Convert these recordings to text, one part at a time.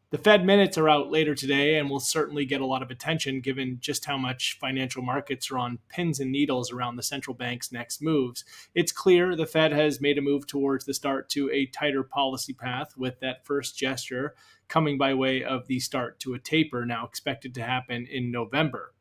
The Fed minutes are out later today and will certainly get a lot of attention given just how much financial markets are on pins and needles around the central bank's next moves. It's clear the Fed has made a move towards the start to a tighter policy path, with that first gesture coming by way of the start to a taper now expected to happen in November.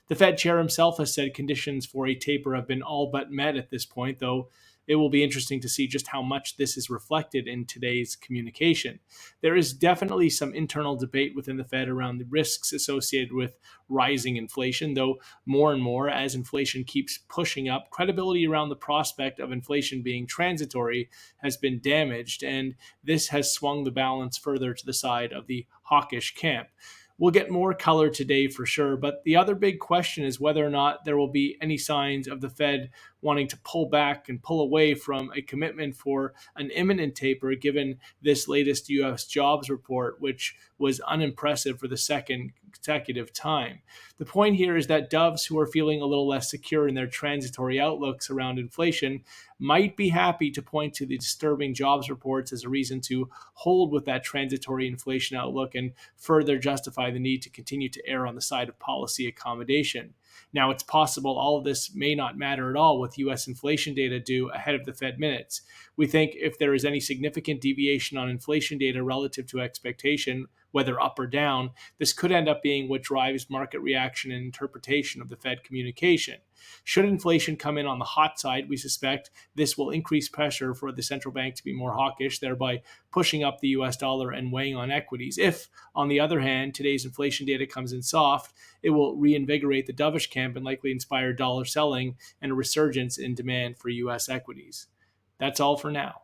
The Fed chair himself has said conditions for a taper have been all but met at this point, though it will be interesting to see just how much this is reflected in today's communication. There is definitely some internal debate within the Fed around the risks associated with rising inflation, though more and more, as inflation keeps pushing up, credibility around the prospect of inflation being transitory has been damaged, and this has swung the balance further to the side of the hawkish camp. We'll get more color today for sure, but the other big question is whether or not there will be any signs of the Fed wanting to pull back and pull away from a commitment for an imminent taper, given this latest U.S. jobs report, which was unimpressive for the second consecutive time. The point here is that doves who are feeling a little less secure in their transitory outlooks around inflation might be happy to point to the disturbing jobs reports as a reason to hold with that transitory inflation outlook and further justify the need to continue to err on the side of policy accommodation. Now, it's possible all of this may not matter at all with U.S. inflation data due ahead of the Fed minutes. We think if there is any significant deviation on inflation data relative to expectation, whether up or down, this could end up being what drives market reaction and interpretation of the Fed communication. Should inflation come in on the hot side, we suspect this will increase pressure for the central bank to be more hawkish, thereby pushing up the US dollar and weighing on equities. If, on the other hand, today's inflation data comes in soft, it will reinvigorate the dovish camp and likely inspire dollar selling and a resurgence in demand for US equities. That's all for now.